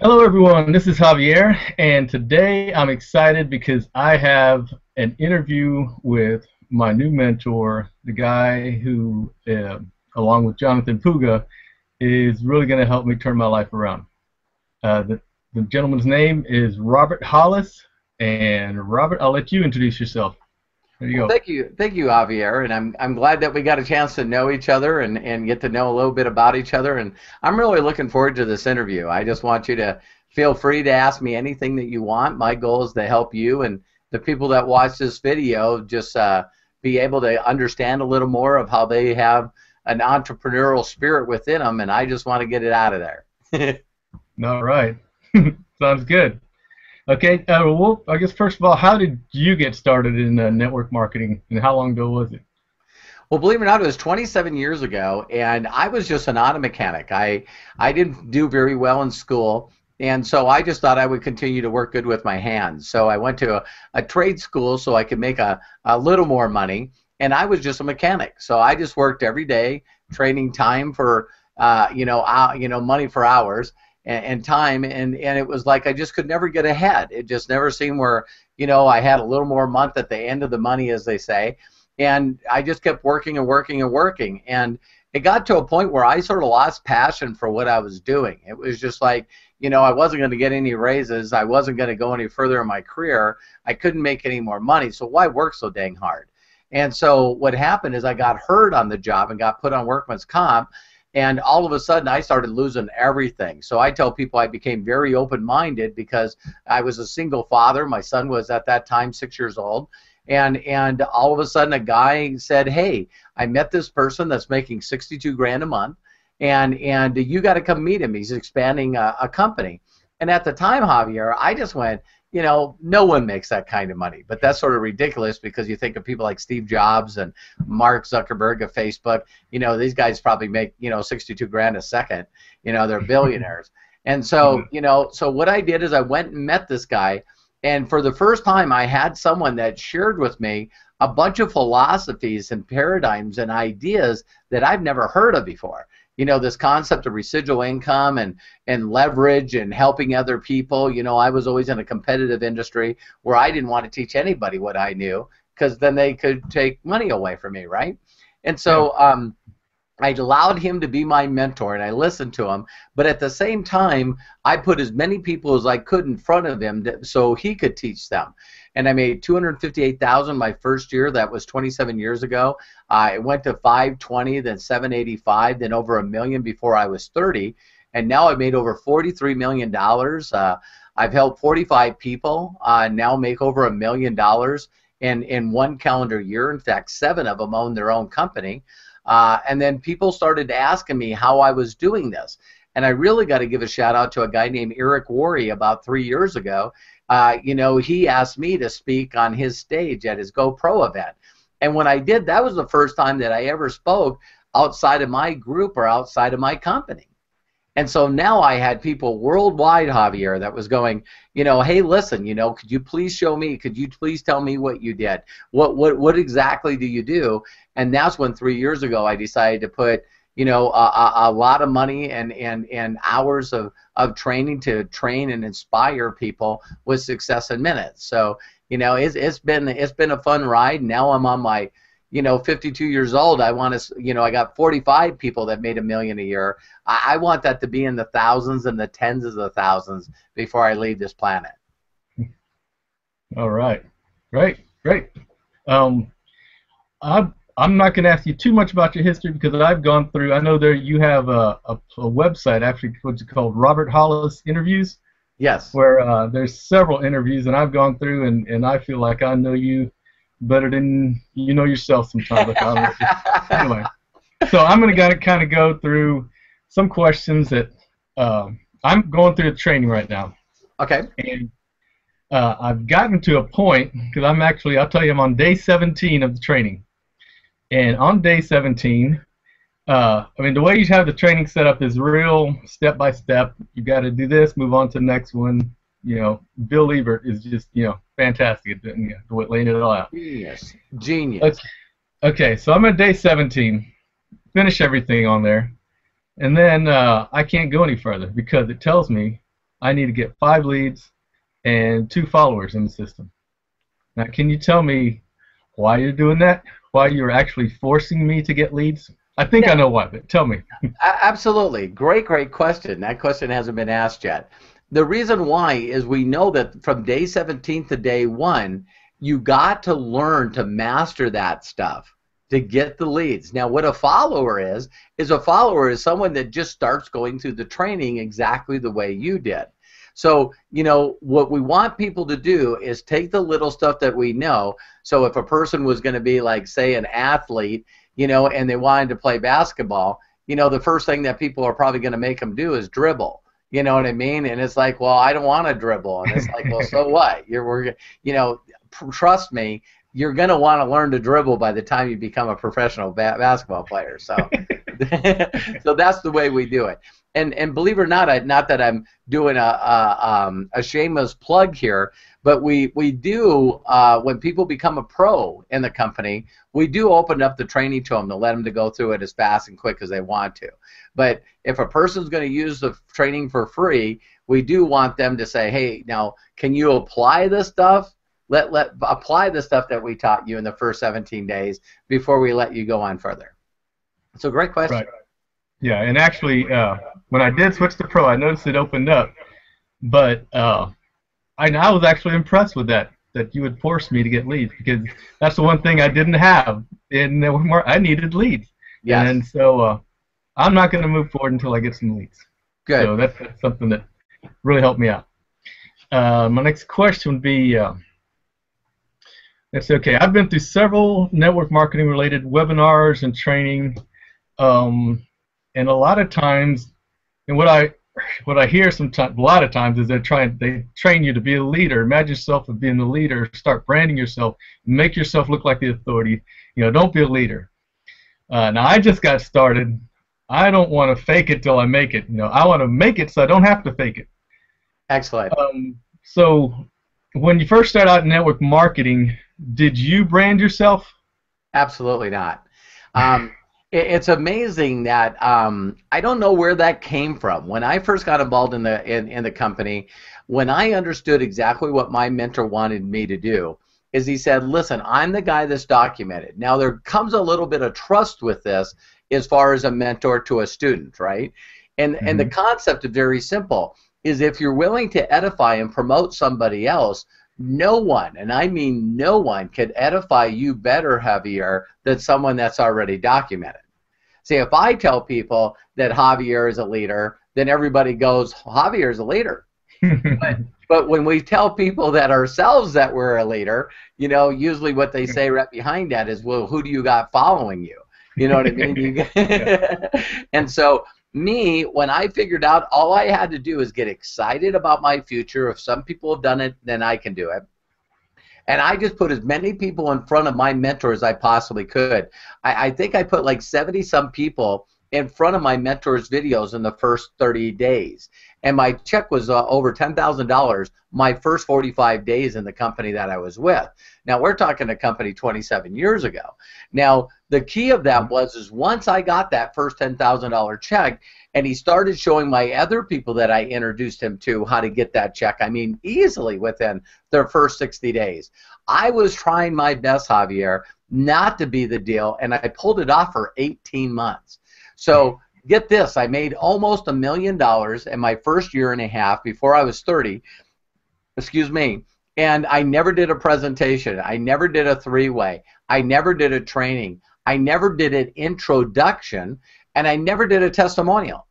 Hello, everyone. This is Javier, and today I'm excited because I have an interview with my new mentor, the guy who, along with Jonathan Puga, is really going to help me turn my life around. The gentleman's name is Robert Hollis, and Robert, I'll let you introduce yourself. There you Well, go. thank you, Javier, and I'm glad that we got a chance to know each other and get to know a little bit about each other. And I'm really looking forward to this interview. I just want you to feel free to ask me anything that you want. My goal is to help you and the people that watch this video just be able to understand a little more of how they have an entrepreneurial spirit within them, and I just want to get it out of there. All right. Sounds good. Okay. Well, I guess first of all, how did you get started in network marketing, and how long ago was it? Well, believe it or not, it was 27 years ago, and I was just an auto mechanic. I didn't do very well in school, and so I just thought I would continue to work good with my hands. So I went to a trade school so I could make a little more money, and I was just a mechanic. So I just worked every day, trading time for money for hours and time, and it was like I just could never get ahead. It just never seemed where I had a little more month at the end of the money, as they say, and I just kept working and working and working. And it got to a point where I sort of lost passion for what I was doing. It was just like, I wasn't going to get any raises. I wasn't going to go any further in my career. I couldn't make any more money. So why work so dang hard? And so what happened is I got hurt on the job and got put on workman's comp. And all of a sudden, I started losing everything. So I tell people I became very open-minded because I was a single father. My son was at that time 6 years old. And all of a sudden a guy said, hey, I met this person that's making 62 grand a month, and you got to come meet him. He's expanding a company. And at the time, Javier, I just went, no one makes that kind of money. But that's sort of ridiculous because you think of people like Steve Jobs and Mark Zuckerberg of Facebook. These guys probably make 62 grand a second. They're billionaires. And so so what I did is I went and met this guy, and for the first time, I had someone that shared with me a bunch of philosophies and paradigms and ideas that I've never heard of before. This concept of residual income and leverage and helping other people. I was always in a competitive industry where I didn't want to teach anybody what I knew because then they could take money away from me, right? And Yeah. so I allowed him to be my mentor, and I listened to him. But at the same time, I put as many people as I could in front of him so he could teach them. And I made 258,000 my first year. That was 27 years ago. I went to 520, then 785, then over $1 million before I was 30. And now I've made over $43 million. I've helped 45 people now make over $1 million in one calendar year. In fact, 7 of them own their own company. And then people started asking me how I was doing this. And I really got to give a shout out to a guy named Eric Worre about 3 years ago. He asked me to speak on his stage at his GoPro event. And when I did, that was the first time that I ever spoke outside of my group or outside of my company. And so now I had people worldwide, Javier, that was going, hey, listen, could you please show me? Could you please tell me what you did? What exactly do you do? And that's when 3 years ago I decided to put, a lot of money and hours of training to train and inspire people with success in minutes. So, it's been a fun ride. Now I'm on my 52 years old. I want to, I got 45 people that made $1 million a year. I want that to be in the thousands and the tens of the thousands before I leave this planet. All right. Great. Great. Um, I'm not going to ask you too much about your history because I've gone through. I know there you have a website, actually, what's it called, Robert Hollis Interviews, Yes. where there's several interviews, and I've gone through, and I feel like I know you better than you know yourself sometimes. Like, anyway, so I'm going to kind of go through some questions that I'm going through the training right now, Okay. and I've gotten to a point because I'll tell you, I'm on day 17 of the training. And on day 17, the way you have the training set up is real step by step. You got to do this, move on to the next one. Bill Ebert is just, fantastic at laying it all out. Genius. Genius. Okay, okay, so I'm at day 17, finish everything on there, and then I can't go any further because it tells me I need to get 5 leads and 2 followers in the system. Now, can you tell me why you're doing that? Why you're actually forcing me to get leads? I think I Yeah, know why, but tell me. absolutely. Great question. That question hasn't been asked yet. The reason why is we know that from day 17 to day 1, you got to learn to master that stuff to get the leads. Now, what a follower is a follower is someone that just starts going through the training exactly the way you did. So, what we want people to do is take the little stuff that we know. So if a person was going to be like, say, an athlete, and they wanted to play basketball, the first thing that people are probably going to make them do is dribble. You know what I mean? And it's like, well, I don't want to dribble. And it's like, well, so what? Trust me, you're going to want to learn to dribble by the time you become a professional basketball player. So, so that's the way we do it. And believe it or not, not that I'm doing a shameless plug here, but we do, when people become a pro in the company, we do open up the training to them to let them to go through it as fast and quick as they want to. But if a person's going to use the training for free, we do want them to say, hey, now, can you apply this stuff? Apply the stuff that we taught you in the first 17 days before we let you go on further. So great question. Right. Yeah, and actually, when I did switch to pro, I noticed it opened up, but I was actually impressed with that you would force me to get leads, because that's the one thing I didn't have in I needed leads. Yes. And so I'm not going to move forward until I get some leads. Good. So that's something that really helped me out. My next question would be, that's okay. I've been through several network marketing related webinars and training, and a lot of times, and what I hear sometimes, a lot of times, is they train you to be a leader. Imagine yourself as being the leader. Start branding yourself. Make yourself look like the authority. Don't be a leader. Now I just got started. I don't want to fake it till I make it. I want to make it so I don't have to fake it. Excellent. So when you first started out in network marketing, did you brand yourself? Absolutely not. It's amazing that I don't know where that came from. When I first got involved in the company, when I understood exactly what my mentor wanted me to do, is he said, listen, I'm the guy that's documented. Now there comes a little bit of trust with this as far as a mentor to a student, right? And the concept is very simple, is if you're willing to edify and promote somebody else, no one, and I mean no one, could edify you better, Javier, than someone that's already documented. See, if I tell people that Javier is a leader, then everybody goes, Javier is a leader. But when we tell people that ourselves that we're a leader, usually what they say right behind that is, well, who do you got following you? You know what I mean? And so me, when I figured out all I had to do is get excited about my future. If some people have done it, then I can do it. And I just put as many people in front of my mentor as I possibly could. I think I put like 70-some people in front of my mentor's videos in the first 30 days. And my check was over $10,000 my first 45 days in the company that I was with. Now, we're talking a company 27 years ago. Now, the key of that is once I got that first $10,000 check, and he started showing my other people that I introduced him to how to get that check, I mean, easily within their first 60 days. I was trying my best, Javier, not to be the deal, and I pulled it off for 18 months. So get this, I made almost $1 million in my first year and a half before I was 30, excuse me, and I never did a presentation. I never did a three-way. I never did a training. I never did an introduction, and I never did a testimonial.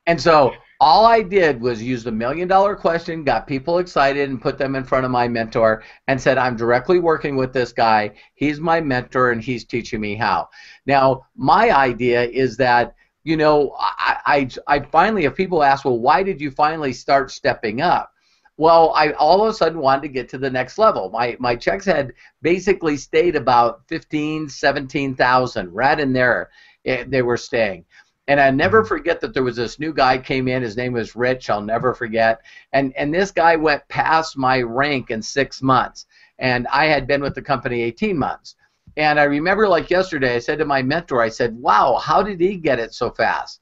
And so all I did was use the $1 million question, got people excited, and put them in front of my mentor and said, I'm directly working with this guy. He's my mentor, and he's teaching me how. Now, my idea is that, I finally, if people ask, well, why did you finally start stepping up? Well, I all of a sudden wanted to get to the next level. My checks had basically stayed about 15, 17,000, right in there they were staying. And I never forget that there was this new guy came in. His name was Rich. I'll never forget. And this guy went past my rank in 6 months. And I had been with the company 18 months. And I remember like yesterday, I said to my mentor, I said, wow, how did he get it so fast?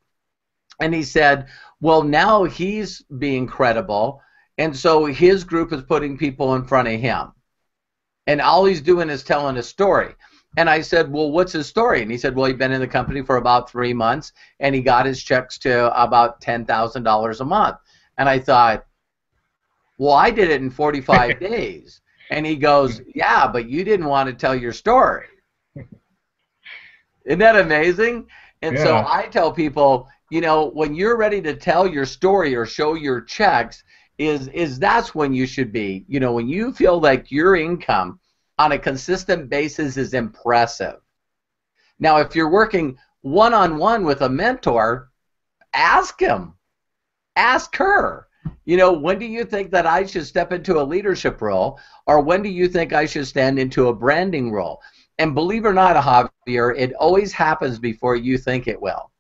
And he said, Well, now he's being credible, and so his group is putting people in front of him. And all he's doing is telling a story. And I said, well, what's his story? And he said, well, he'd been in the company for about 3 months, and he got his checks to about $10,000 a month. And I thought, well, I did it in 45 days. And he goes, yeah, but you didn't want to tell your story. Isn't that amazing? And Yeah. so I tell people, you know, when you're ready to tell your story or show your checks, is that's when you should be. You know, when you feel like your income on a consistent basis is impressive. Now, if you're working one-on-one with a mentor, ask him, ask her, you know, when do you think that I should step into a leadership role, or when do you think I should stand into a branding role? And believe it or not, Javier, it always happens before you think it will.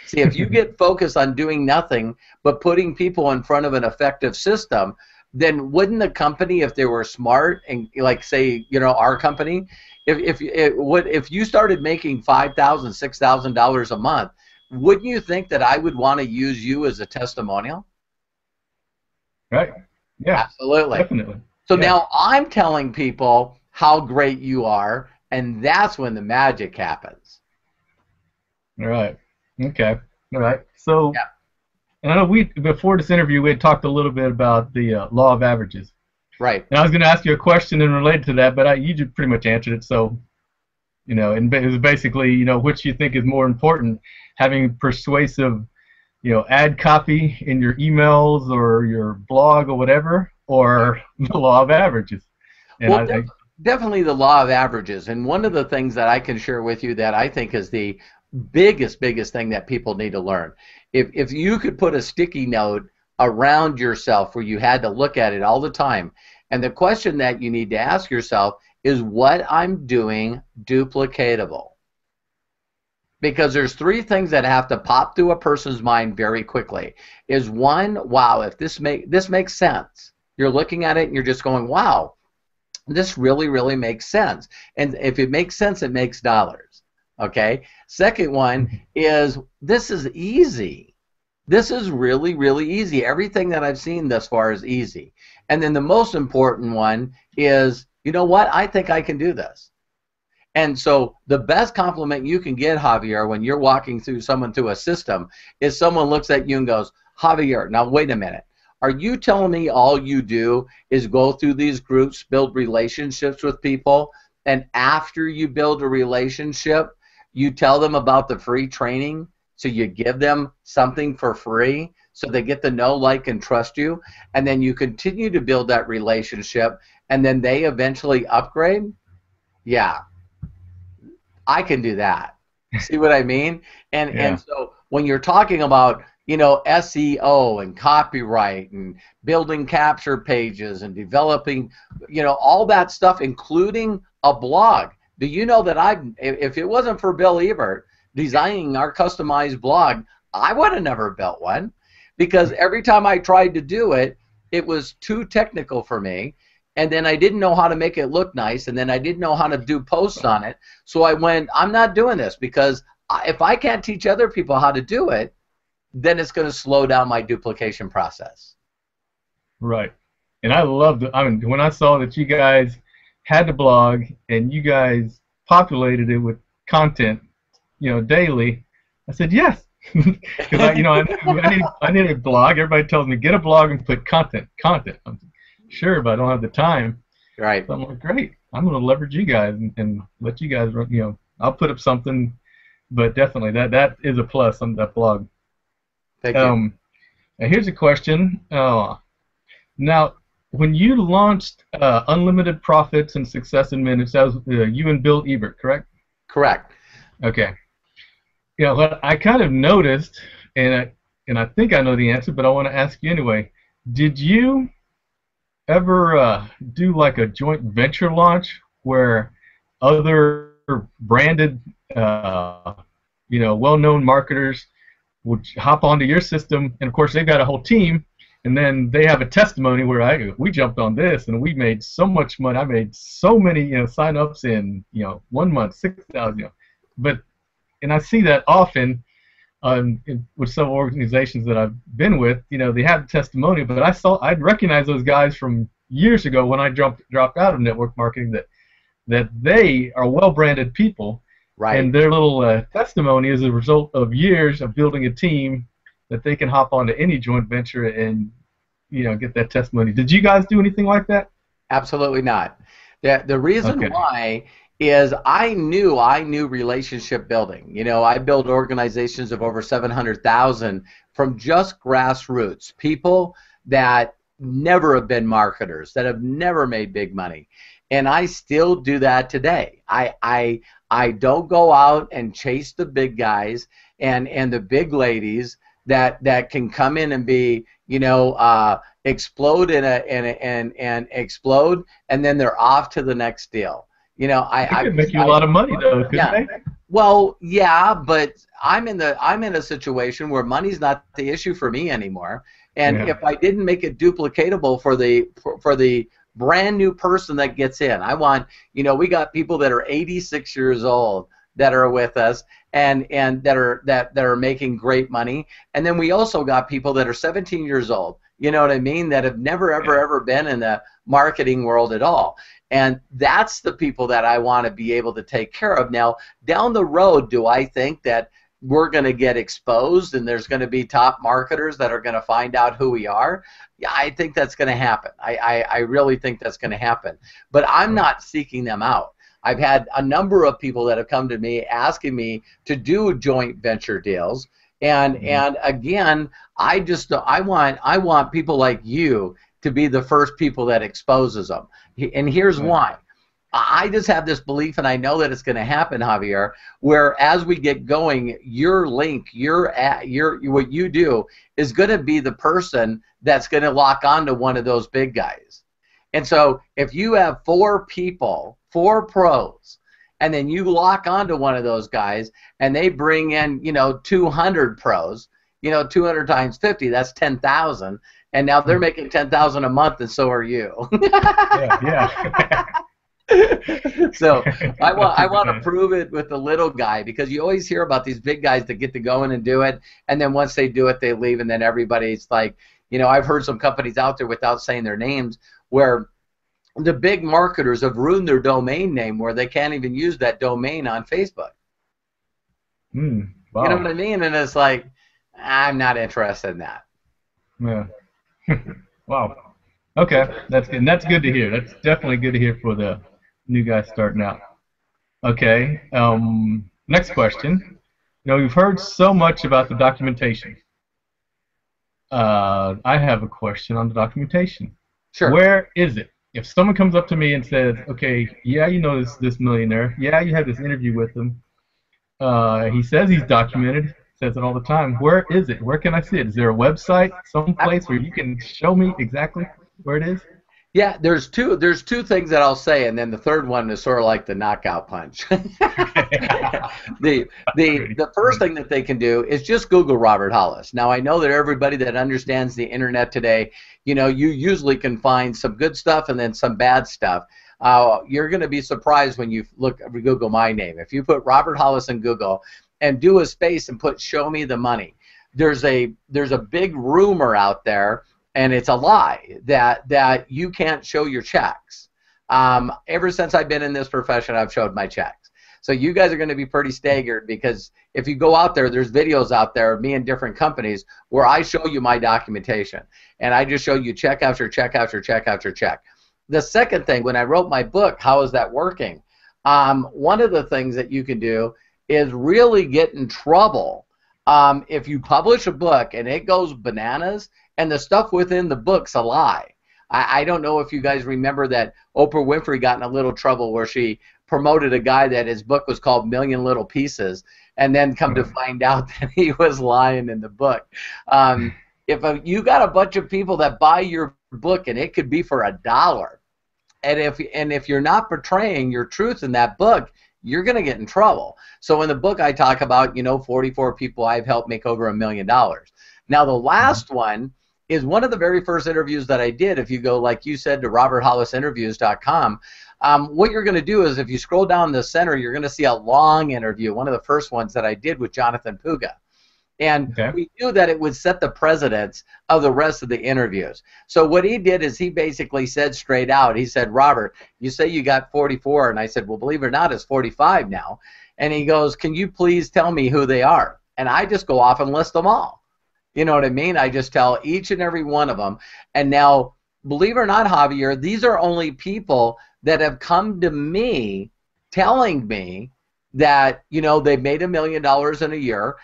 See, if you get focused on doing nothing but putting people in front of an effective system, then wouldn't the company, if they were smart, and like say, you know, our company, if you started making $5,000, $6,000 a month, wouldn't you think that I would want to use you as a testimonial? Right. Yeah. Absolutely. Definitely. So Yeah. now I'm telling people how great you are, and that's when the magic happens. All right. Okay. All right. So, Yeah. and I know before this interview we had talked a little bit about the law of averages. Right. And I was going to ask you a question in related to that, but you just pretty much answered it. So, you know, and it was basically, you know, which you think is more important, having persuasive, you know, ad copy in your emails or your blog or whatever, or the law of averages. And Well, definitely the law of averages. And one of the things that I can share with you that I think is the biggest thing that people need to learn. If you could put a sticky note around yourself where you had to look at it all the time, and the question that you need to ask yourself is, what I'm doing duplicatable? Because there's 3 things that have to pop through a person's mind very quickly. Is one, wow, if this makes sense. You're looking at it and you're just going, wow, this really makes sense. And if it makes sense, it makes dollars. Okay? Second one is, this is easy. This is really easy. Everything that I've seen thus far is easy. And then the most important one is, you know what? I think I can do this. And so the best compliment you can get, Javier, when you're walking someone through a system, is someone looks at you and goes, Javier, now wait a minute. Are you telling me all you do is go through these groups, build relationships with people, and after you build a relationship, you tell them about the free training, so you give them something for free so they get to know, like, and trust you, and then you continue to build that relationship, and then they eventually upgrade? Yeah, I can do that. See what I mean? And so when you're talking about, you know, SEO and copyright and building capture pages and developing, you know, all that stuff, including a blog. Do you know that if it wasn't for Bill Ebert designing our customized blog, I would have never built one, because every time I tried to do it, it was too technical for me. And then I didn't know how to make it look nice, and then I didn't know how to do posts on it. So I went, I'm not doing this, because if I can't teach other people how to do it, then it's going to slow down my duplication process. Right. And I loved it. I mean, when I saw that you guys had the blog and you guys populated it with content, you know, daily, I said yes. Because I need a blog. Everybody tells me get a blog and put content. I'm sure, but I don't have the time. Right. So I'm like, great. I'm going to leverage you guys and let you guys run. You know, I'll put up something, but definitely that is a plus on that blog. Thank you. And here's a question. Now, when you launched Unlimited Profits and Success in Minutes, that was you and Bill Ebert, correct? Correct. Okay. You know, what I kind of noticed, and I think I know the answer, but I want to ask you anyway. Did you ever do like a joint venture launch where other branded, you know, well-known marketers would hop onto your system, and of course they've got a whole team, and then they have a testimony where we jumped on this and we made so much money. I made so many, you know, sign-ups in, you know, 1 month, 6,000, you know. And I see that often. with some organizations that I've been with, they have the testimonial, but I'd recognize those guys from years ago when I dropped out of network marketing, that they are well-branded people, Right. and their little testimony is a result of years of building a team that they can hop onto any joint venture and get that testimony. Did you guys do anything like that? Absolutely not. The reason Okay. why is I knew relationship building. I built organizations of over 700,000 from just grassroots, people that never have been marketers, that have never made big money. And I still do that today. I don't go out and chase the big guys and the big ladies that can come in and be, explode and explode, and then they're off to the next deal. They could make you a lot of money though, couldn't Yeah. they? Well, yeah, but I'm in a situation where money's not the issue for me anymore. And Yeah. if I didn't make it duplicatable for the brand new person that gets in, I want, we got people that are 86 years old that are with us and that are making great money. And then we also got people that are 17 years old, you know what I mean, that have never ever been in the marketing world at all. And that's the people that I want to be able to take care of. Now, down the road, do I think that we're going to get exposed and there's going to be top marketers that are going to find out who we are? Yeah, I think that's going to happen. I really think that's going to happen. But I'm not seeking them out. I've had a number of people that have come to me asking me to do joint venture deals. And again, I want people like you to be the first people that exposes them. And here's why. I just have this belief, and I know that it's going to happen, Javier, where as we get going, your link, what you do is going to be the person that's going to lock onto one of those big guys. And so if you have 4 people, 4 pros, and then you lock onto one of those guys and they bring in, 200 pros, 200 times 50, that's 10,000. And now they're making 10,000 a month, and so are you. Yeah. So I want to prove it with the little guy, because you always hear about these big guys that get to go in and do it, and then once they do it, they leave, and then everybody's like, I've heard some companies out there, without saying their names, where the big marketers have ruined their domain name where they can't even use that domain on Facebook. Wow. You know what I mean? And it's like, I'm not interested in that. Yeah. Wow. Okay, that's good. And that's good to hear. That's definitely good to hear for the new guys starting out. Okay. Next question. We've heard so much about the documentation. I have a question on the documentation. Sure. Where is it? If someone comes up to me and says, okay, yeah, this millionaire. Yeah, you had this interview with him. He says he's documented. Says it all the time. Where is it? Where can I see it? Is there a website, someplace where you can show me exactly where it is? Yeah, there's two things that I'll say, and then the third one is sort of like the knockout punch. The first thing that they can do is just Google Robert Hollis. Now, I know that everybody that understands the internet today, you usually can find some good stuff and then some bad stuff. You're going to be surprised when you Google my name. If you put Robert Hollis in Google and do a space and put "show me the money," there's a big rumor out there, and it's a lie, that you can't show your checks. Ever since I've been in this profession, I've showed my checks. So you guys are going to be pretty staggered, because if you go out there, there's videos out there of me in different companies where I show you my documentation, and I just show you check after check after check after check. The second thing, when I wrote my book, How Is That Working? One of the things that you can do is really get in trouble if you publish a book and it goes bananas and the stuff within the book's a lie. I don't know if you guys remember that Oprah Winfrey got in a little trouble where she promoted a guy that his book was called Million Little Pieces, and then come to find out that he was lying in the book. If you got a bunch of people that buy your book, and it could be for $1, and if you're not portraying your truth in that book, you're going to get in trouble. So in the book, I talk about 44 people I've helped make over $1 million. Now the last one is one of the very first interviews that I did. If you go, like you said, to roberthollisinterviews.com, what you're going to do is, if you scroll down the center, you're going to see a long interview, one of the first ones that I did with Jonathan Puga. And Okay. we knew that it would set the precedence of the rest of the interviews. So what he did is he basically said straight out, he said, Robert, you say you got 44. And I said, well, believe it or not, it's 45 now. And he goes, can you please tell me who they are? And I just go off and list them all. You know what I mean? I just tell each and every one of them. And now, believe it or not, Javier, these are only people that have come to me telling me that, you know, they've made $1 million in a year.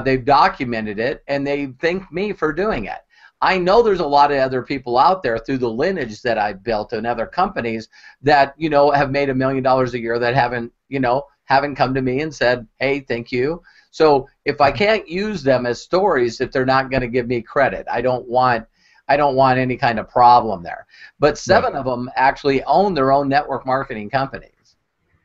They've documented it, and they thank me for doing it. I know there's a lot of other people out there through the lineage that I've built in other companies that, you know, have made $1 million a year that haven't, you know, haven't come to me and said, hey, thank you. So if I can't use them as stories, if they're not going to give me credit, I don't want any kind of problem there. But 7 of them actually own their own network marketing companies.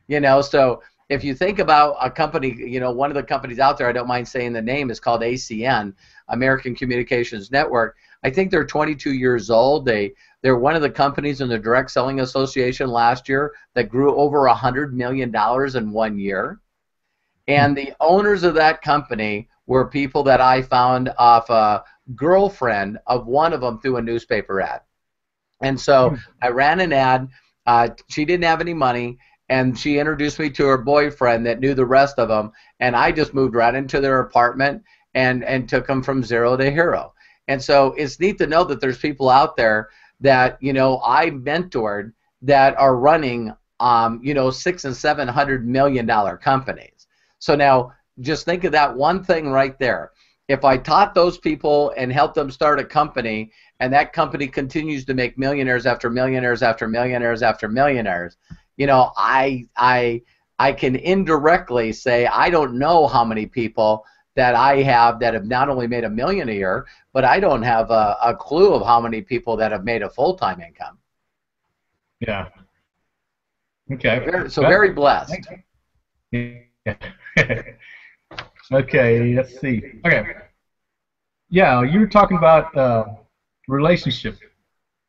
You know, so if you think about a company, you know, one of the companies out there, I don't mind saying the name, is called ACN, American Communications Network. I think they're 22 years old. They're one of the companies in the Direct Selling Association last year that grew over $100 million in 1 year. And the owners of that company were people that I found off a girlfriend of one of them through a newspaper ad. And so I ran an ad. She didn't have any money, and she introduced me to her boyfriend that knew the rest of them, and I just moved right into their apartment and took them from zero to hero. And so it's neat to know that there's people out there that, you know, I mentored that are running, you know, $600 and $700 million companies. So now just think of that one thing right there. If I taught those people and helped them start a company, and that company continues to make millionaires after millionaires after millionaires after millionaires, you know, I can indirectly say I don't know how many people that I have that have not only made $1 million a year, but I don't have a clue of how many people that have made a full-time income. Yeah. Okay. So very blessed. Yeah. Okay, let's see. Okay. Yeah, you were talking about relationship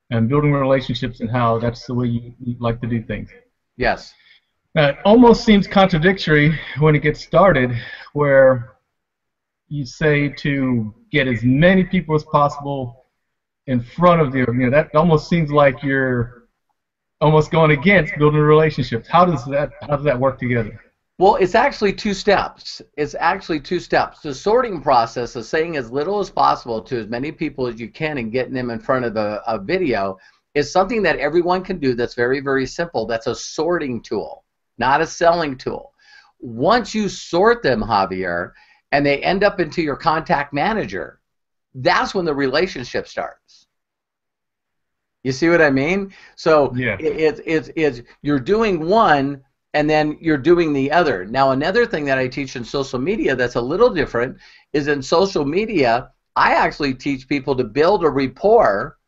and building relationships and how that's the way you like to do things. Yes. It almost seems contradictory when it gets started, where you say to get as many people as possible in front of you. You know, that almost seems like you're almost going against building relationships. How does that work together? Well, it's actually 2 steps. It's actually 2 steps. The sorting process of saying as little as possible to as many people as you can and getting them in front of a video is something that everyone can do that's very, very simple. That's a sorting tool, not a selling tool. Once you sort them, Javier, and they end up into your contact manager, that's when the relationship starts. You see what I mean? So yeah. it's you're doing one, and then you're doing the other. Now, another thing that I teach in social media that's a little different is in social media, I actually teach people to build a rapport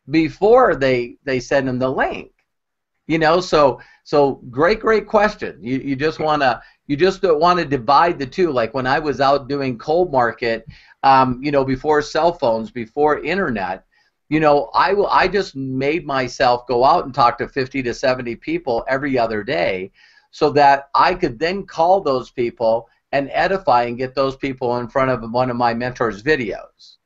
before they send them the link. You know, so great question. You just want to divide the two. Like when I was out doing cold market, you know, before cell phones, before internet, you know, I just made myself go out and talk to 50 to 70 people every other day, so that I could then call those people and edify and get those people in front of one of my mentors' videos.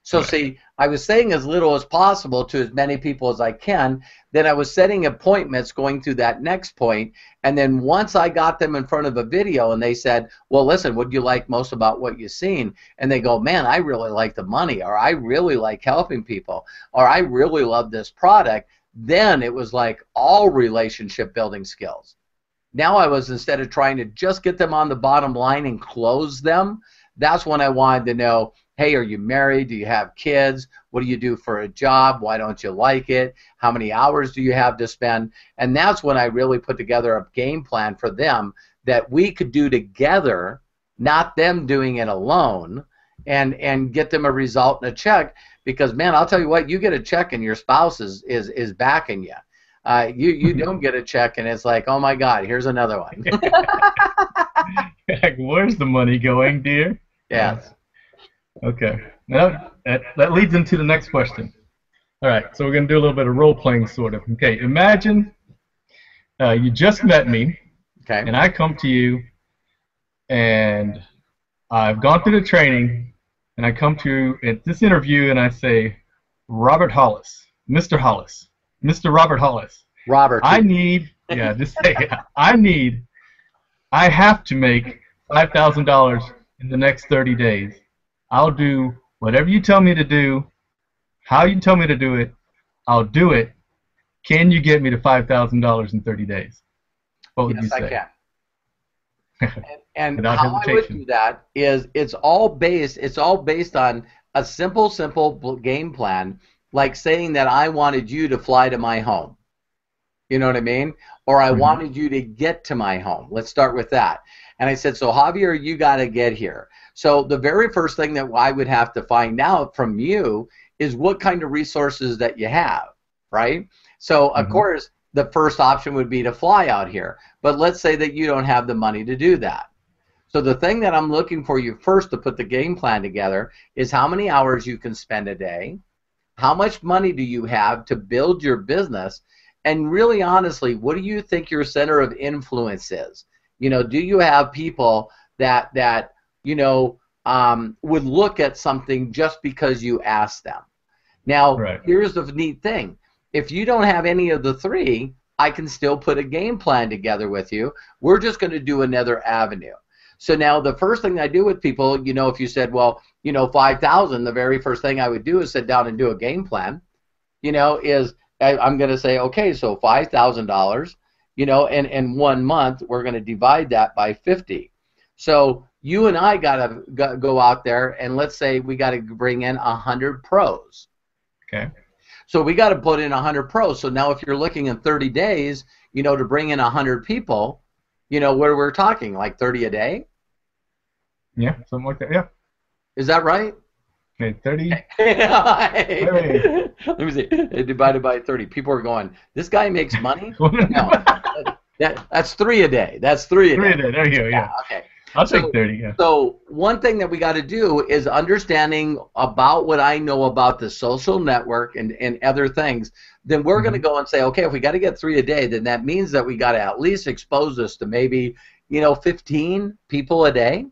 So right. See, I was saying as little as possible to as many people as I can. Then I was setting appointments going through that next point. And then once I got them in front of a video and they said, well, listen, what do you like most about what you've seen? And they go, man, I really like the money, or I really like helping people, or I really love this product. Then it was like all relationship building skills. Now I was, instead of trying to just get them on the bottom line and close them, that's when I wanted to know, hey, are you married? Do you have kids? What do you do for a job? Why don't you like it? How many hours do you have to spend? And that's when I really put together a game plan for them that we could do together, not them doing it alone, and get them a result and a check. Because, man, I'll tell you what, you get a check and your spouse is backing you. You don't get a check and it's like, oh my God, here's another one. Like, where's the money going, dear? Yes. Okay. Now that leads into the next question. All right, so we're going to do a little bit of role playing, sort of. Okay, imagine you just met me, okay, and I come to you, and I've gone through the training, and I come to at this interview and I say, Robert Hollis, Mr. Hollis, Mr. Robert Hollis. Robert. I need, yeah, just say, I have to make $5,000 in the next 30 days. I'll do whatever you tell me to do, how you tell me to do it. I'll do it. Can you get me to $5,000 in 30 days? What would you say? Yes, I can. And Without how I would hesitation. do that is it's all based on a simple game plan, like saying that I wanted you to fly to my home. You know what I mean? Or I wanted you to get to my home. Let's start with that. And I said, so Javier, you got to get here. So the very first thing that I would have to find out from you is what kind of resources that you have, right? So of course, the first option would be to fly out here. But let's say that you don't have the money to do that. So the thing that I'm looking for you first to put the game plan together is how many hours you can spend a day, how much money do you have to build your business, and really honestly, what do you think your center of influence is? You know, do you have people that you know would look at something just because you ask them? Now, here's the neat thing. If you don't have any of the three, I can still put a game plan together with you. We're just going to do another avenue. So now the first thing I do with people, you know, if you said, well, you know, 5,000, the very first thing I would do is sit down and do a game plan, you know, is I'm going to say, okay, so $5,000, you know, and in 1 month, we're going to divide that by 50. So you and I got to go out there and let's say we got to bring in 100 pros. Okay. So we got to put in 100 pros. So now if you're looking in 30 days, you know, to bring in 100 people, you know, where we're talking, like 30 a day? Yeah, something like that, yeah. Is that right? Okay, 30. Let me see. Divided by 30. People are going, this guy makes money? No. That's 3 a day. That's 3 a day. 3 a day, there you go, yeah. Okay. I'll take 30, yeah. So one thing that we got to do is understanding about what I know about the social network and other things. Then we're going to go and say, okay, if we got to get 3 a day, then that means that we got to at least expose this to maybe, you know, 15 people a day.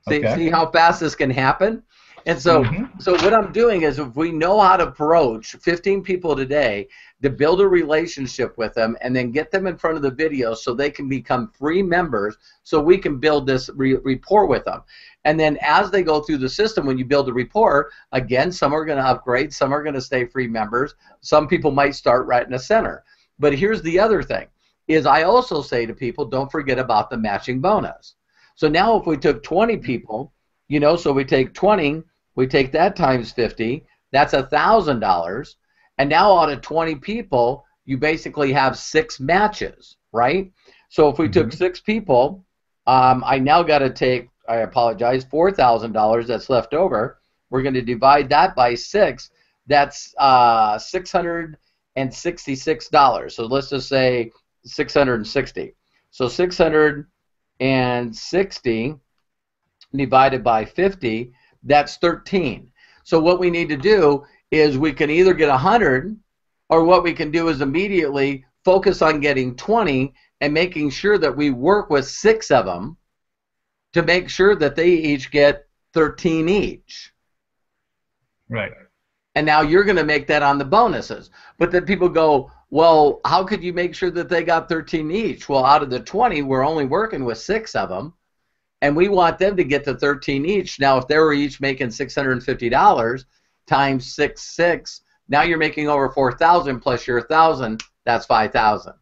See how fast this can happen? And so, so what I'm doing is if we know how to approach 15 people today to build a relationship with them and then get them in front of the video so they can become free members so we can build this rapport with them. And then as they go through the system, when you build a rapport, again, some are going to upgrade, some are going to stay free members, some people might start right in the center. But here's the other thing, is I also say to people, don't forget about the matching bonus. So now if we took 20 people, you know, so we take 20, we take that times 50, that's $1,000. And now out of 20 people, you basically have 6 matches, right? So if we took 6 people, I now got to take, I apologize, $4,000 that's left over. We're going to divide that by 6. That's $666. So let's just say 660. So 660 divided by 50, that's 13. So what we need to do is we can either get 100, or what we can do is immediately focus on getting 20 and making sure that we work with 6 of them to make sure that they each get 13 each. Right. And now you're going to make that on the bonuses. But then people go, well, how could you make sure that they got 13 each? Well, out of the 20, we're only working with 6 of them, and we want them to get to 13 each. Now, if they were each making $650 times 6, now you're making over 4,000 plus your 1,000, that's 5,000.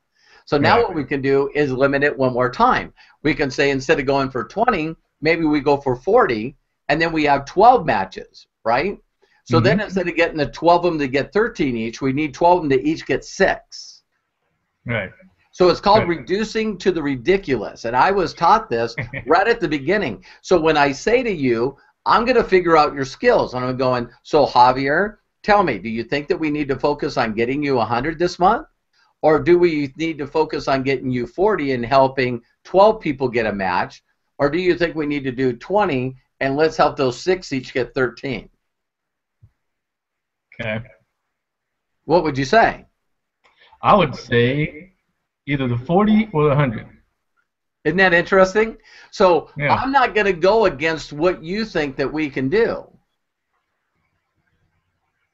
So now what we can do is limit it one more time. We can say instead of going for 20, maybe we go for 40, and then we have 12 matches, right? So then instead of getting the 12 of them to get 13 each, we need 12 of them to each get 6. Right. So it's called reducing to the ridiculous. And I was taught this right at the beginning. So when I say to you, I'm going to figure out your skills. And I'm going, so Javier, tell me, do you think that we need to focus on getting you 100 this month? Or do we need to focus on getting you 40 and helping 12 people get a match? Or do you think we need to do 20 and let's help those 6 each get 13? Okay. What would you say? I would say either the 40 or the 100. Isn't that interesting? So Yeah. I'm not going to go against what you think that we can do.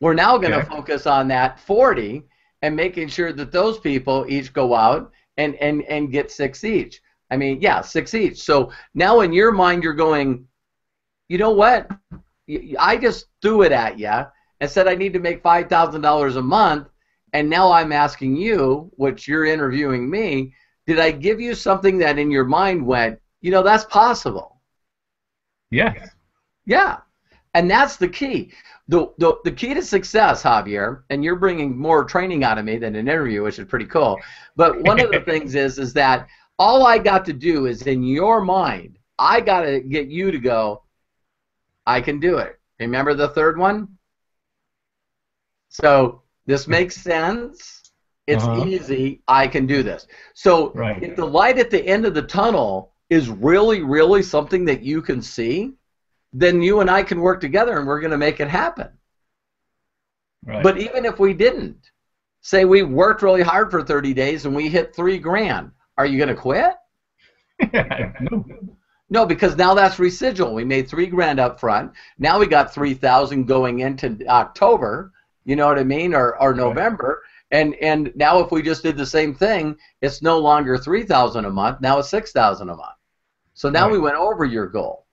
We're now going to Okay. focus on that 40 and making sure that those people each go out and get 6 each. I mean, yeah, 6 each. So now in your mind, you're going, you know what? I just threw it at you and said I need to make $5,000 a month. And now I'm asking you, which you're interviewing me, did I give you something that in your mind went, that's possible? Yes. Yeah. And that's the key. The key to success, Javier, and you're bringing more training out of me than an interview, which is pretty cool. But one of the things is that all I got to do is in your mind, I got to get you to go, I can do it. Remember the third one? So this makes sense. It's easy. I can do this. So Right. if the light at the end of the tunnel is really, really something that you can see, then you and I can work together and we're going to make it happen. Right. But even if we didn't, say we worked really hard for 30 days and we hit $3,000, are you going to quit? No. No, because now that's residual. We made $3,000 up front. Now we got 3,000 going into October. You know what I mean, or November. And now if we just did the same thing, it's no longer 3,000 a month. Now it's 6,000 a month. So now we went over your goal.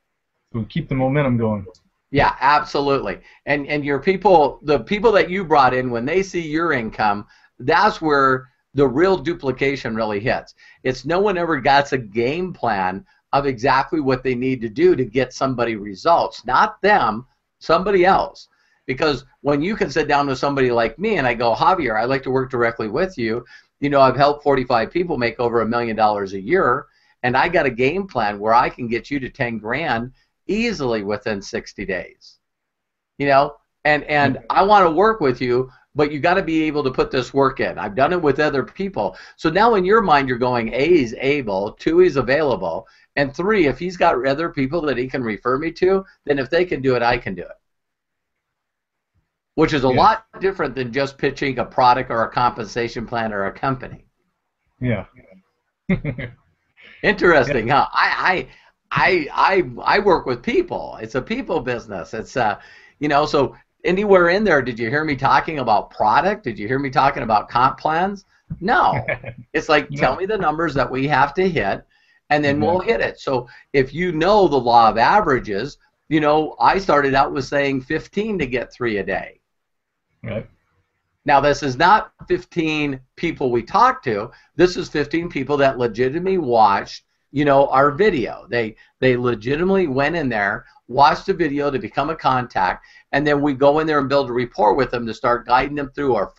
So keep the momentum going. Yeah, absolutely. And your people, the people that you brought in, when they see your income, that's where the real duplication really hits. It's no one ever gets a game plan of exactly what they need to do to get somebody results. Not them, somebody else. Because when you can sit down with somebody like me and I go, Javier, I'd like to work directly with you. I've helped 45 people make over $1 million a year, and I got a game plan where I can get you to 10 grand easily within 60 days. And I want to work with you, but you got to be able to put this work in. I've done it with other people. So now in your mind you're going, A, he's able, 2, he's available, and 3, if he's got other people that he can refer me to, then if they can do it, I can do it. Which is a lot different than just pitching a product or a compensation plan or a company. Yeah. Interesting, huh? I work with people. It's a people business. It's so anywhere in there, did you hear me talking about product? Did you hear me talking about comp plans? No. It's like, tell me the numbers that we have to hit, and then we'll hit it. So if you know the law of averages, I started out with saying 15 to get 3 a day. Right. Now, this is not 15 people we talked to. This is 15 people that legitimately watched, our video. They legitimately went in there, watched the video to become a contact, and then we go in there and build a rapport with them to start guiding them through or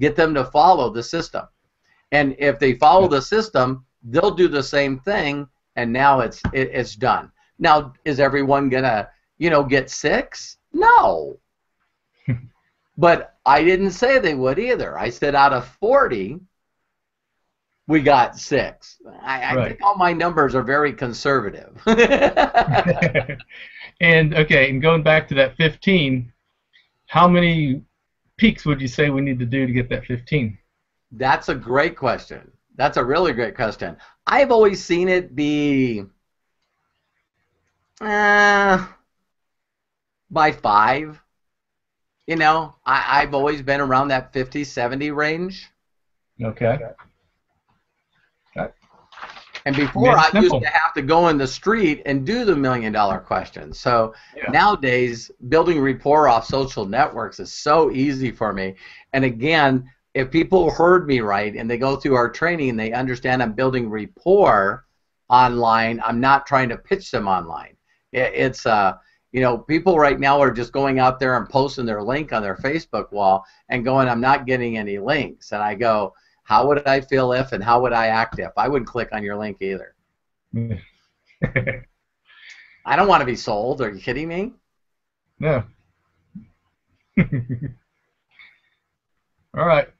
get them to follow the system. And if they follow the system, they'll do the same thing, and now it's done. Now, is everyone gonna, get 6? No. But I didn't say they would either. I said out of 40, we got 6. I think all my numbers are very conservative. And going back to that 15, how many peaks would you say we need to do to get that 15? That's a great question. That's a really great question. I've always seen it be by 5. I've always been around that 50, 70 range. Okay. And before, I used to have to go in the street and do the $1 million questions. So nowadays, building rapport off social networks is so easy for me. And again, if people heard me right and they go through our training and they understand I'm building rapport online, I'm not trying to pitch them online. It's people right now are just going out there and posting their link on their Facebook wall and going, I'm not getting any links. And I go, how would I feel if, and how would I act if? I wouldn't click on your link either. I don't want to be sold. Are you kidding me? No. All right.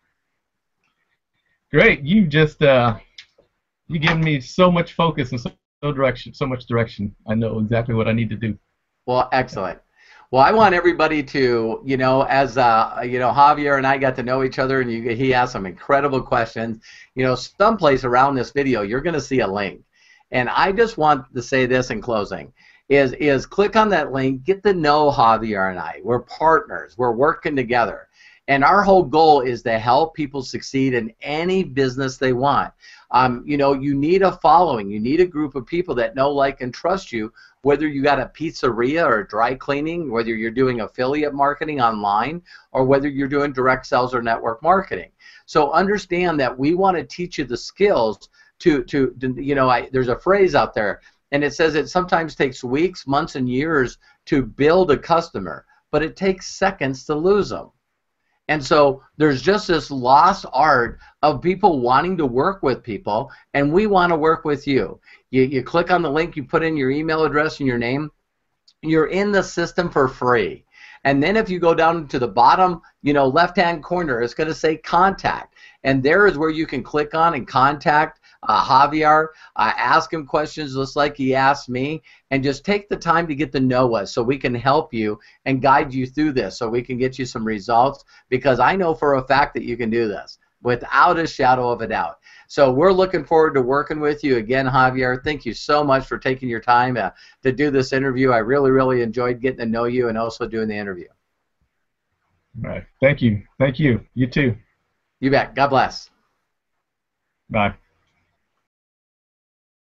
Great. You just you given me so much focus and so much direction. I know exactly what I need to do. Well, excellent. Well, I want everybody to, as Javier and I got to know each other, and he asked some incredible questions. Someplace around this video, you're going to see a link. And I just want to say this in closing, is click on that link, get to know Javier and I. We're partners. We're working together. And our whole goal is to help people succeed in any business they want. You know, you need a following. You need a group of people that know, like, and trust you, whether you got a pizzeria or dry cleaning, whether you're doing affiliate marketing online, or whether you're doing direct sales or network marketing. So understand that we want to teach you the skills to you know, there's a phrase out there, and it says it sometimes takes weeks, months, and years to build a customer, but it takes seconds to lose them. And so there's just this lost art of people wanting to work with people, and we want to work with you. You click on the link, you put in your email address and your name, you're in the system for free. And then if you go down to the bottom, you know, left-hand corner, it's going to say contact. And there is where you can click on and contact Javier, ask him questions just like he asked me, and just take the time to get to know us so we can help you and guide you through this so we can get you some results, because I know for a fact that you can do this without a shadow of a doubt. So we're looking forward to working with you again, Javier. Thank you so much for taking your time to do this interview. I really, really enjoyed getting to know you and also doing the interview. All right. Thank you. Thank you. You too. You bet. God bless. Bye.